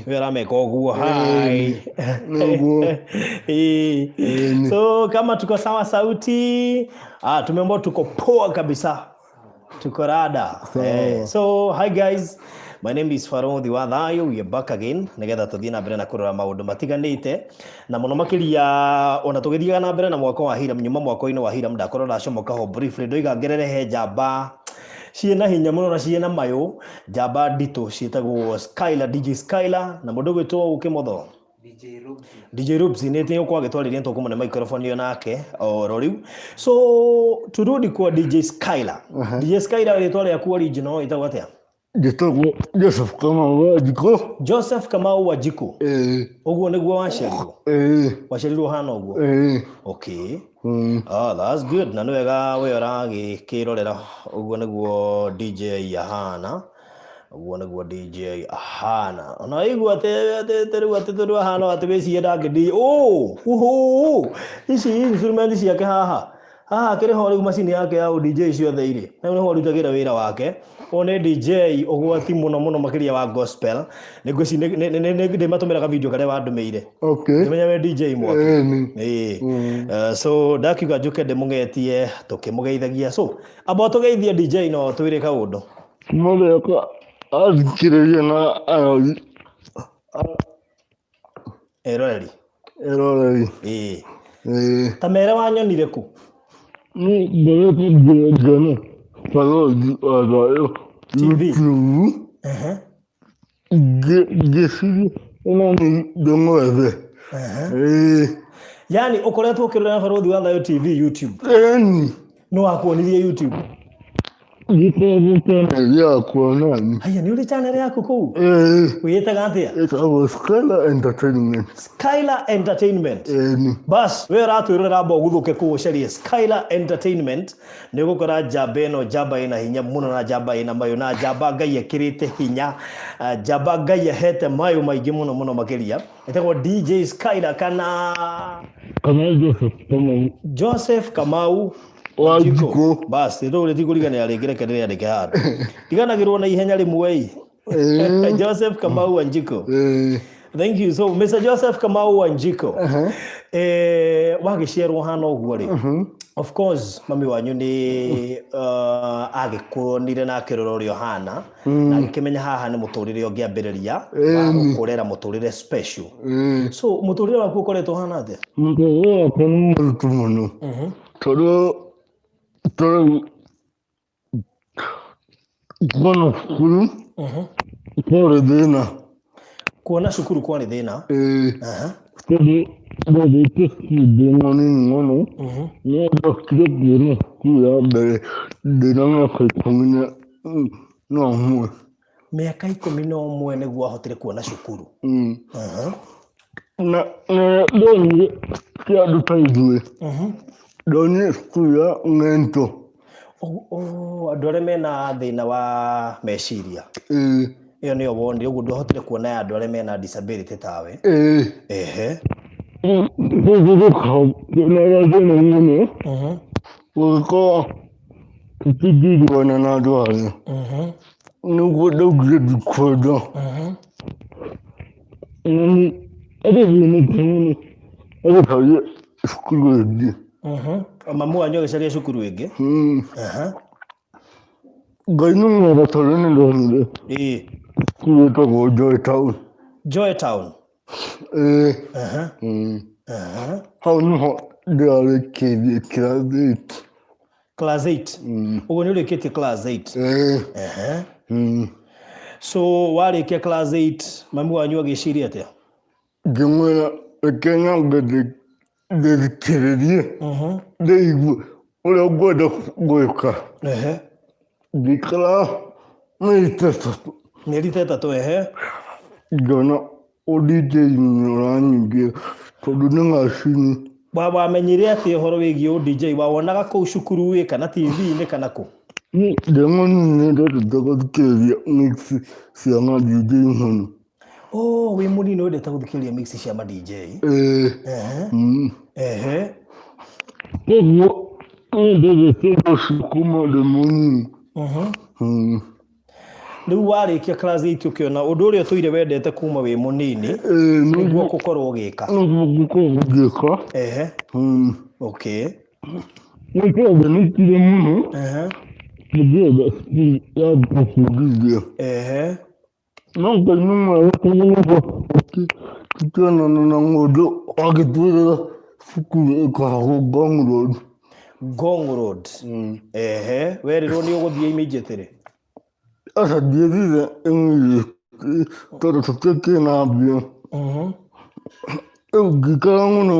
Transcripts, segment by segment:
Wera mekoguo hai. So kama tuko sawa sauti, tumeambiwa tuko poa kabisa. Tuko rada. So hi guys, my name is Faron Thiwathayo. We are back again. Negetha tuthie na mbere na kurora maundu matiganite na muno makiria ona tugithiaga na mbere na mwako wa Hiram nyuma mwako-ini wa Hiram ndakorwo ndacomoka ho briefly ndoiga ngererehe njamba ciena hinya muno na ciena mayo njamba ndito cietagwo Skylla, DJ Skylla na mundu gwitwo ukimotho DJ Rubzi nete kwa gitwaririe nto kumone microphone yo nake oro riu. So turudi kwa DJ Skylla. DJ Skylla ritwari yaku original itagwo atia? Gitagwo Joseph Kamau wa Jiko. Joseph Kamau wa Jiko. Oguo niguo waciarirwo. Waciarirwo hana oguo. Okay. That's good. Na nwega we uragikirorera oguo niguo DJ ahana. Oguo niguo DJ ahana. Ona igua teru ateteru ahana atebeci ndangidi. Ici instrument ciake haha. Kire ho riu machine yake ya DJ ciothe iri. Na no rutagira wira wake. One DJ ogwati muno makiria wa gospel. Negoci ne matumira ka video kare wandumeire. Okay. Nimenya we DJ mwaki. So dakiuga njuke ndemugetie tukimugeithagia. So abo tugeithia DJ no twire kaundu. Mureka athikiriria na eroreri. Tamere wanyonire ku? Ni ndere tujana. Faroji adayo. TV. Gesi ni dongoze. Yani ukoretwo ukirora Faroji Thiwathayo TV YouTube. No wakuonirie YouTube. Ya kuonani. Haya ni uli channel yako ku? Uyetaga atia? Etagwo Skylla Entertainment. Skylla Entertainment. Bas we ratwirira mbo guthuke ku cerie Skylla Entertainment ni gukora njamba ino njamba ina hinya muno na njamba ina mayo na njamba Ngai ekirite hinya njamba Ngai hete mayo maingi muno makiria etagwo DJ Skylla kana Joseph Kamau wa Jiko. Bas ndo tikurigania ringire kenere andike handu tiganagirwo na ihenya rimwe Joseph Kamau wa Jiko. Thank you. So Mr. Joseph Kamau wa Jiko. Wagiciarwo hana oguo ri. Of course mami wanyu ni agikuonire na kiroro rio hana na agikimenya haha ni muturire ongiambiriria gukurera muturire special. So muturire waku ukoretwo hana atia? Muturire wakwa ni murutu muno. Tondu kuona shukuru kwari thina. Kuona shukuru kwari thina? Tondu ndithite thina nini muno. Ndokire kuona shukuru ya mbere ndina miaka 11. Miaka 11 niguo ahotire kuona shukuru. Na ndonire kiandu ta ithuĩ. Ndonire shukuru ya ng'ento. Andu aria mena thina wa meciria. Iyo niyo wonire uguo nduhotire kuona andu aria mena disability tawe. Tutigirwana na andu aya. Niguo ndaugire ndikwenda. Agĩcaria cukuru ĩngĩ. Mamu wanyu agĩcaria cukuru ĩngĩ? Ngai nĩ mwega tondũ nĩ ndonire cukuru ĩtagwo Joy Town. Joy Town? Hau nĩho ndĩrarĩkĩirie class 8. Ũguo nĩ ũrĩkĩtie class 8? So warĩkia class 8 mamu wanyu agĩciria atĩa? Ngĩmwĩra reke nyambe ndĩthikĩrĩrie ndĩigue ũrĩa ngwenda gwĩka. Ngĩikara mĩeri ta ĩtatũ. Ngĩona DJ nĩ ũranyingĩra tondũ nĩ macini. Wamenyire atĩ ũhoro wĩgiĩ DJ wawonaga kũu cukuru kana TV-inĩ kana kũ? Ndĩmũnini ndendete gũthikĩrĩria mix cia ma DJ mũno. Wĩ mũnini wendete gũthikĩrĩria mix cia ma DJ? Koguo ndendete gũcikuma ndĩ mũnini. Rĩu warĩkia class 8 ũkĩona ũndũ ũrĩa ũtũire wendete kuma wĩ mũnini nĩguo gũkorwo ũgĩka. Ehe. Okay. Nĩkĩangenetie mũno. Nĩngĩenda ya kũbundithia. Ehe. No Ngai nĩ mwega tondũ tũkĩonana na mũndũ agĩtwĩrĩra cukuru ĩkoragwo Ngong Road. Ngong Road. Ehe. Werirwo nĩ ũgũthiĩ immediately? Aca ndiethire immediately tondũ tũtiarĩ na mbia. Rĩu ngĩikara mũno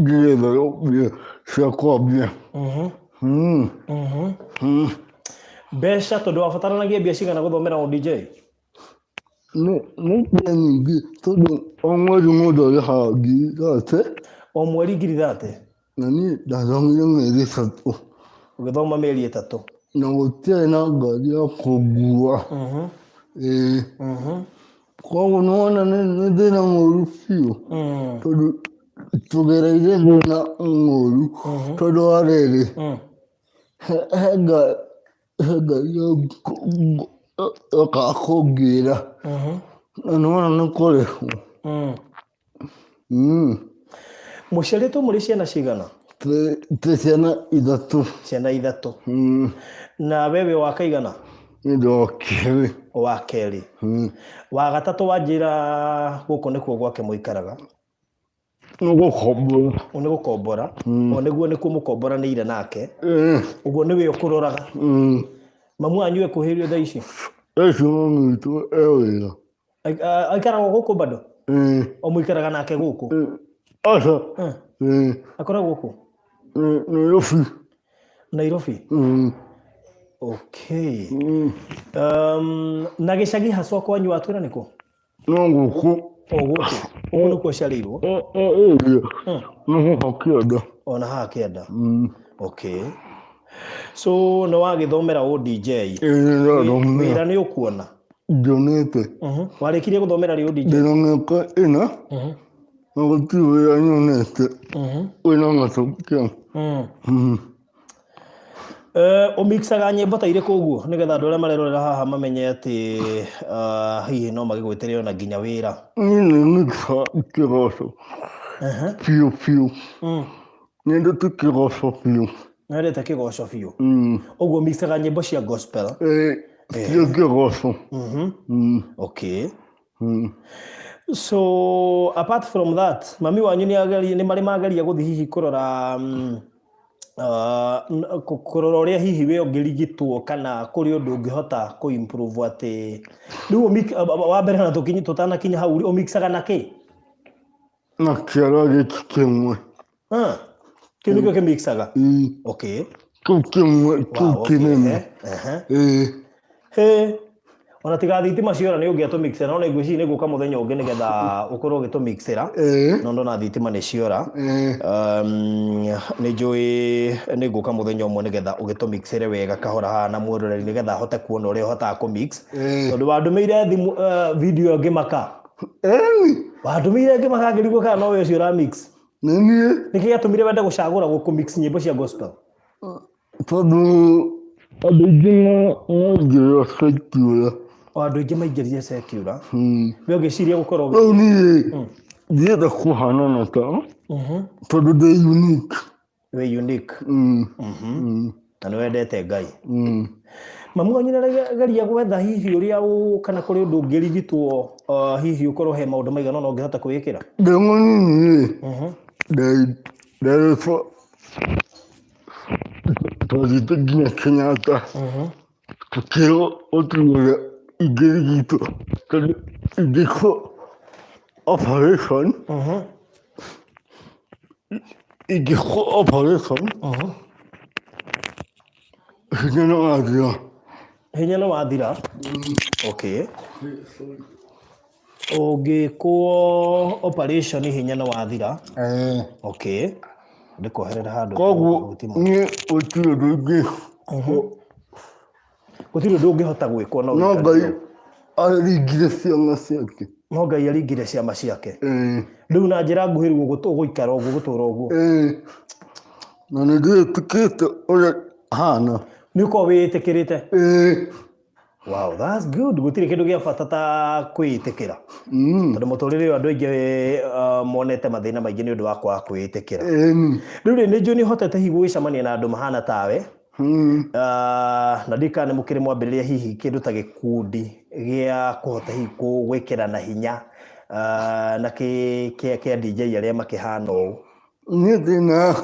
ngĩgetha mbia cia kwambia. Mbeca tondũ wabataranagia mbia cigana gũthomera ũDJ? Nĩ mbia nyingĩ tondũ o mweri mũndũ arĩhaga 30. O mweri 30? Na niĩ ndathomire mĩeri 3. Ũgĩthoma mĩeri 3? Na gũtiarĩ na ngari ya kũngua. Koguo nĩwona nĩ thĩna mũru biũ tondũ tũgereire thĩna mũru tondũ wa rĩrĩ he ngari yokaga kũngĩra na nĩwona nĩ kũrĩhwo. Mũciarĩtwo mũrĩ ciana cigana? Twĩ ciana 3. Ciana 3. Na wewe wa kaigana? Nĩ wa kerĩ. Wa kerĩ. Wa gatatũ wanjĩra gũkũ nĩkuo gwake mũikaraga? Nĩ gũkombora. Nĩ gũkombora? O nĩguo nĩkuo mũkomboranĩire nake? Ũguo nĩwe ũkũroraga? Mamu wanyu ekũhĩrio thaa ici? Ici mami witũ wĩra. Aikaraga gũkũ bado? O mũikaraga nake gũkũ? Aca. Akoragwo gũkũ? Nairobi. Nairobi? Okay. Na gĩcagi haswa kwanyu watwĩra nĩkũ? No gũkũ. O gũkũ? Gũkũ nĩkuo ũciarĩirwo? Nĩ haha Kĩanda. Ona haha Kĩanda? Okay. So nĩ wagĩthomera ũDJ? Wĩra nĩ ũkuona? Ndionete. Warĩkirie gũthomera rĩ ũDJ? Ndĩna mĩaka 4 na gũtirĩ wĩra nyonete wĩna macokio. Ũmixaga nyĩmbo ta irĩkũ ũguo nĩgetha andũ arĩa marerorera haha mamenye atĩ hihi no magĩgwĩtĩre ona nginya wĩra? Niĩ nĩ mixaga kĩgoco biũ. Nyendete kĩgoco biũ. Nĩwendete kĩgoco biũ? Ũguo mixaga nyĩmbo cia gospel? Cia kĩgoco. Okay. So apart from that, mami wanyu nĩ marĩ mageria gũthiĩ hihi kũrora ũrĩa hihi we ũngĩrigitwo kana kũrĩ ũndũ ũngĩhota kũ-improve atĩ rĩu wa mbere na tũtanakinya hau ũmixaga na kĩ? Na kĩara gĩkĩ kĩmwe. Kĩu nĩkĩo kĩmixaga? Okay. Kĩu kĩmwe kĩu kĩnene. Ona tiga thitima ciora nĩ ũngĩatũmixera no ngwĩciria nĩ gũka mũthenya ũngĩ nĩgetha ũkorwo ũgĩtũmixera no ndona thitima nĩ ciora. Nĩ njũĩ nĩ gũka mũthenya ũmwe nĩgetha ũgĩtũmixere wega kahora haha na mwĩroreri nĩgetha ahote kuona ũrĩa ũhotaga kũmix tondũ wandũmĩire video ngĩmaka. Wandũmĩire ngĩmaka ngĩrigwo kana no we ũcio ũramix? Nĩ niĩ. Nĩkĩ gĩatũmire wende gũcagũra kũmix nyĩmbo cia gospel? Tondũ andũ aingĩ maingĩrĩra secular. Andũ aingĩ maingĩrire secular? We ũgĩciria gũkorwo? Rĩu niĩ ndienda kũhanana tao tondũ ndĩ unique. We unique? Na nĩ wendete Ngai? Mamu wanyu nĩarageria gwetha hihi ũrĩa kana kũrĩ ũndũ ũngĩrigitwo hihi ũkorwo he maũndũ maigana ũna ũngĩhota kwĩĩkĩra? Ndĩ mũnini nderĩtwo twathiĩte nginya Kenyatta tũkĩrwo gũtirĩ ũrĩa ingĩrigitwo tondũ ingĩkwo operation hinya nĩ wathira. Hinya nĩ wathira? Okay. Ũngĩkwo operation hinya nĩ wathira? Okay. Ndĩkoherera handũ. Koguo niĩ gũtirĩ ũndũ ũngĩhota gwĩkwo no Ngai aringire ciama ciake. No Ngai aringire ciama ciake? Rĩu na njĩra nguhĩ rĩu ũgũikara ũguo gũtũra ũguo? Na nĩ ndĩĩtĩkĩte ũrĩa hana. Nĩ ũkorwo wĩĩtĩkĩrĩte? Wow, that's good. Gutire kindu gia bata ta kwiitikira. Tondu muturire andu aingi monete mathina maingi ni undu wa kwaga kwiitikira. Riu ni njui ni hotete hihi gwicamania na andu mahana tawe. Na ndika ni mukire mwambiriria hihi kindu ta gikundi gia kuhota hihi gwikirana hinya na kia DJ aria makihana uu. Ni ndina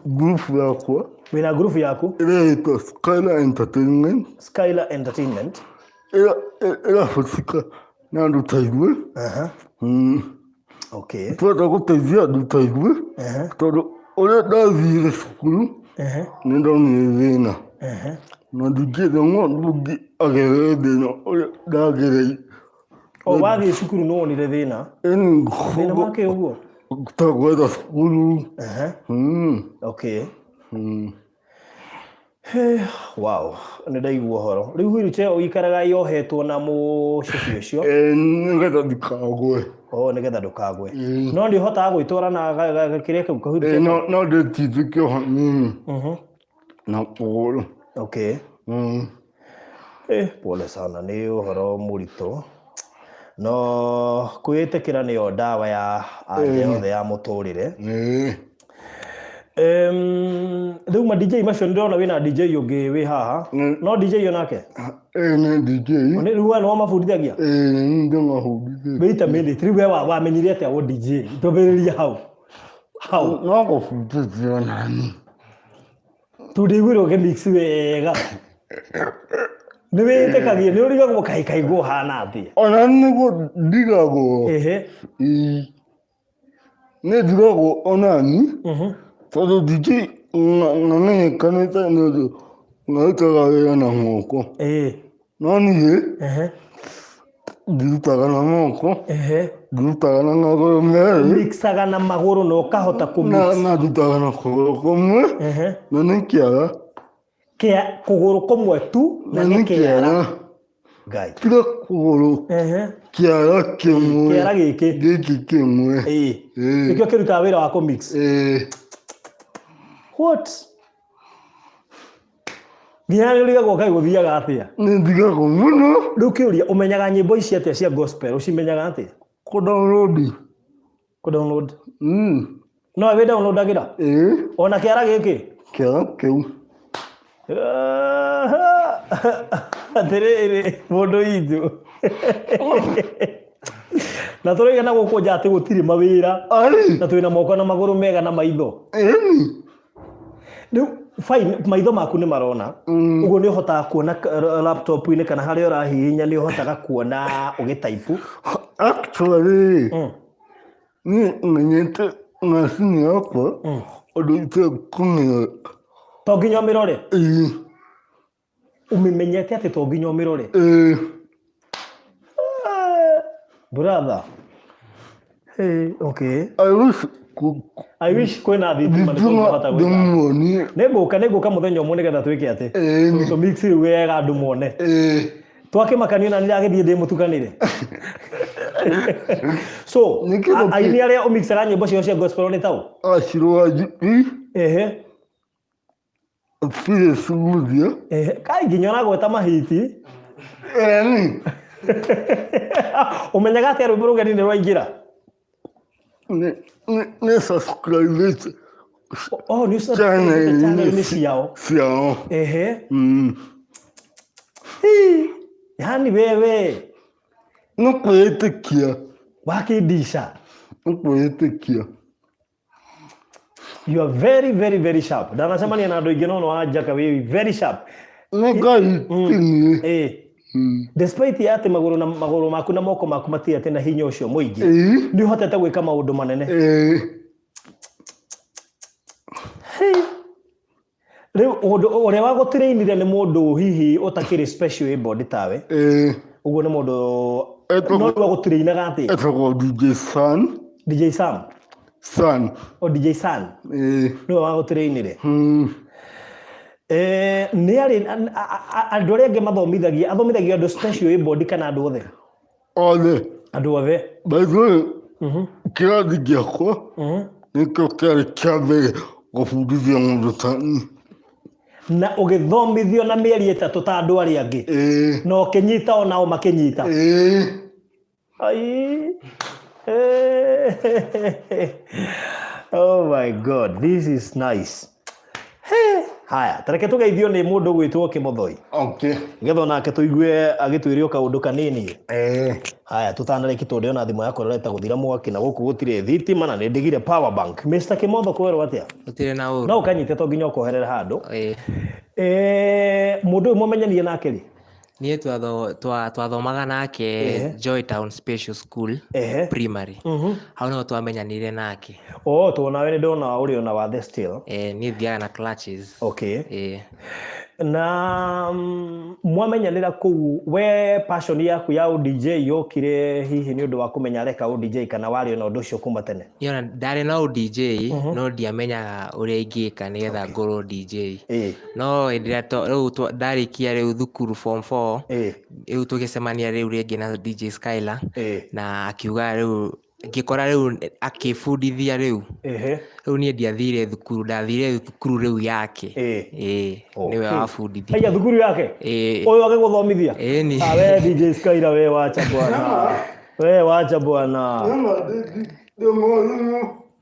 group yakwa. Wina group yaku? Ito Skylla Entertainment. Skylla Entertainment. Ila husika na andu taigwe. Okay. Twenda guteithia andu taigwe. Tondu uria ndathire cukuru ni ndonire thina. Na ndingire ng'ondu ungi agere thina uria ndagereire. Wathie cukuru no wonire thina? Thina wake uguo? Gutagwetha cukuru. Okay. Wow, ni ndaigua horo. Riu Wheelchair uikaraga yohetwo na mucibi ucio? Nigetha ndikagwe. Nigetha ndukagwe. No ndi hotaga gwitwara na kiria kau kahuri? No nditithikio hanini. Na kuguru. Okay. Pole sana, ni uhoro murito. No kwitikira niyo dawa ya anja yothe ya muturire. Riu ma DJ macio ndirona wina DJ ungi wi haha. No DJ onake? Ni DJ. Riu we no mabundithagia? Ndio mabundithagia. Wait a minute, riu we wamenyire atia wo DJ? Twambiriria hau. No gubundithia nani. Tundigwire ukimix wega. Ni witikagia ni urigagwo kaikaigwo hana atia? Ona niguo ndigagwo. Ni ndigagwo onani. Tondu DJ namenyekanite ni undu ngaikaga wira na moko. No niĩ ndirutaga na moko. Ndirutaga na maguru merĩ. Mixaga na maguru na ukahota kumix. Na ndutaga na kuguru kumwe. Na nĩ kĩara. Kuguru kumwe tu na nĩ kĩara. Ngai. Tiga kuguru. Kĩara kĩmwe. Kĩara gĩkĩ kĩmwe. Nĩkĩo kĩrutaga wĩra wa kumix. What? Nginya nĩ ũrigagwo Ngai gũthiaga atĩa? Nĩ ndigagwo mũno. Rĩu kĩũria, ũmenyaga nyĩmbo ici atĩa cia gospel? Ũcimenyaga atĩa? Kũdownload. No wĩ downloadagira? Ona kĩara gĩkĩ? Kĩara kĩu. Atĩrĩrĩ mũndũ witũ. Na tũroiga na gũkũ nja atĩ gũtirĩ mawĩra. Na twĩna moko na magũrũ mega na maitho. Rĩu fine, maitho maku nĩ marona. Ũguo nĩ ũhotaga kuona laptop-inĩ kana harĩa ũrahihinya nĩ ũhotaga kuona ũgĩtaipu? Actually, niĩ menyete macini yakwa ũndũ itekũmĩoya. To nginya ũmĩrore? Ũmĩmenyete atĩ to nginya ũmĩrore? Brother. Okay. I wish kwĩna thitima nĩtũngĩhota gwĩka. Nĩngũka mũthenya ũmwe nĩgetha twĩke atĩ? Tũmix rĩu wega andũ mone. Twakĩmakania na nĩndagĩthiĩ ndĩmũtukanĩre. So, aini arĩa ũmixaga nyĩmbo ciao cia gospel nĩ tau? Acirwaji. Fire Sugudia. Kai nginya ũragweta mahiti. Umenyaga atĩa rwĩmbo rũgeni nĩ rwaingĩra? Nĩ subscribe. Nĩ channel-inĩ ciao? Ciao. Yani wewe no kwĩtĩkia. Wakĩndisha. No kwĩtĩkia. You are very, very, very sharp. Ndanacemania na andũ aingĩ no wanjaka wĩ very sharp. Nĩ Ngai tinie. Despite atĩ magũrũ maku na moko maku matirĩ atĩ na hinya ũcio mũingĩ, nĩ ũhotete gwĩka maũndũ manene. Rĩu ũrĩa wagũtrainire nĩ mũndũ hihi ũtakĩrĩ special able tawe? Ũguo nĩ mũndũ no wagũtrainaga atĩ? Etagwo DJ San. DJ Sam? San. DJ San? Nĩwe wagũtrainire? Nĩ arĩ andũ arĩa angĩ athomithagia andũ special able kana andũ othe? Othe. Andũ othe? By the way, kĩrathi gĩakwa nĩkĩo kĩarĩ kĩa mbere gũbundithia mũndũ ta niĩ. na ũgĩthomithio na mĩeri 3 ta andũ arĩa angĩ na ũkĩnyita o nao makĩnyita ai oh my god, this is nice. Haya, tareke tugeithio nĩ mũndũ gwĩtwo Kĩmothoi. Okay. Nĩgetha nake tũigue agĩtwĩria kaũndũ kanini. Haya, tũtanarĩki tondũ ona thimũ yakwa ĩreta gũthira mwaki na gũkũ gũtirĩ thitima na nĩndigire power bank. Mr. Kĩmotho kwerwo atĩa? Gũtirĩ na ũru. No ũkanyite to nginya ũkoherera handũ. Mũndũ ũyũ mũmenyanirie nake rĩ? Niĩ twathomaga nake Joytown Special School primary. Hau nĩho twamenyanire nake. Tuona we nĩ ndona ũrĩ ona wa The Still. Niĩ thiaga na clutches. Okay. Na mwamenyanĩra kũu we passion yaku ya DJ yokire hihi nĩ ũndũ wa kũmenya areka DJ kana warĩ ona ũndũ ũcio kuma tene? Niona ndarĩ na DJ no ndiamenyaga ũrĩa ingĩka nĩgetha ngorwo DJ. No rĩu ndarĩkia rĩu thukuru form 4 rĩu tũgĩcemania rĩu rĩngĩ na DJ Skylla na akiuga rĩu ngĩkora rĩu akĩbundithia rĩu niĩ ndiathire thukuru, ndathire thukuru rĩu yake nĩwe wabundithia. Aya thukuru yake ũyũ agĩgũthomithia? We DJ Skylla we wacha bwana, we wacha bwana.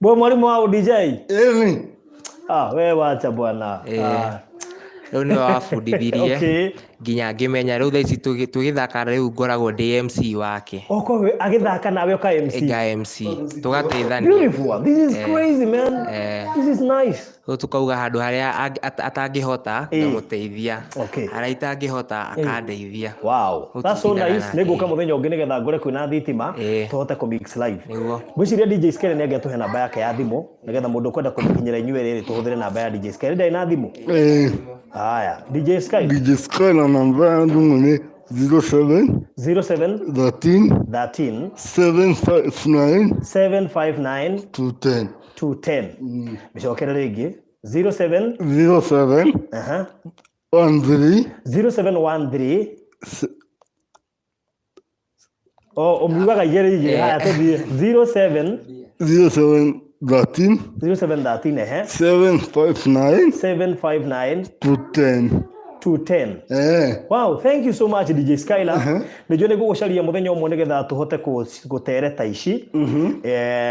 Bwe mwalimu wa DJ? We wacha bwana. Rĩu nĩwe wabundithirie nginya ngĩmenya rĩu thaa ici tũgĩthaka rĩu ngoragwo MC wake. Okorwo agĩthaka nawe ũka MC? MC tũgateithania. Beautiful, this is crazy man. This is nice. Rĩu tukauga handũ harĩa atangĩhota ngamũteithia, harĩa itangĩhota akandeithia. Wow, that's so nice. Nĩngũka mũthenya ũngĩ nĩgetha ngore kwĩna thitima tũhote kũ mix live. Ngwĩciria DJ Skylla nĩ angĩatũhe namba yake ya thimũ nĩgetha mũndũ ũkwenda kũmũkinyĩra inyuĩ rĩrĩ tũhũthĩre namba ya DJ Skylla. Ndĩ na thimũ? Haya, DJ Skylla. DJ Skylla namba ya thimũ nĩ 07 13 759 210 Mĩcokere rĩngĩ 07 13 ũmiugaga igĩrĩ igĩrĩ. Haya tũthiĩ 07 13 759 210. Wow, thank you so much DJ Skylla. Nĩjua nĩngũgũcaria mũthenya ũmwe nĩgetha tũhote gũtereta ici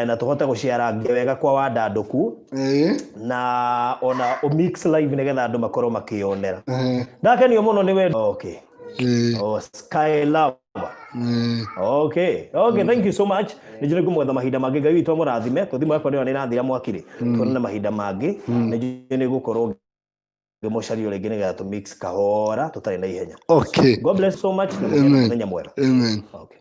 na tũhote gũciarangia wega kwa wandandũku na ona mix live nĩgetha andũ makorwo makĩonera. Ndakenio mũno nĩ we. Okay. Skylla. Okay, thank you so much. Nĩjua nĩngũmwetha mahinda mangĩ. Ngai witũ amũrathime. Thimũ yakwa nĩyo nĩrathira mwakire. Tuonane mahinda mangĩ. Nĩjua nĩngũkorwo Gemoshari rĩngĩ nĩgetha tũ mix kahora tũtarĩ na ihenya. Okay. God bless so much. Mũthenya mwega. Amen. Okay.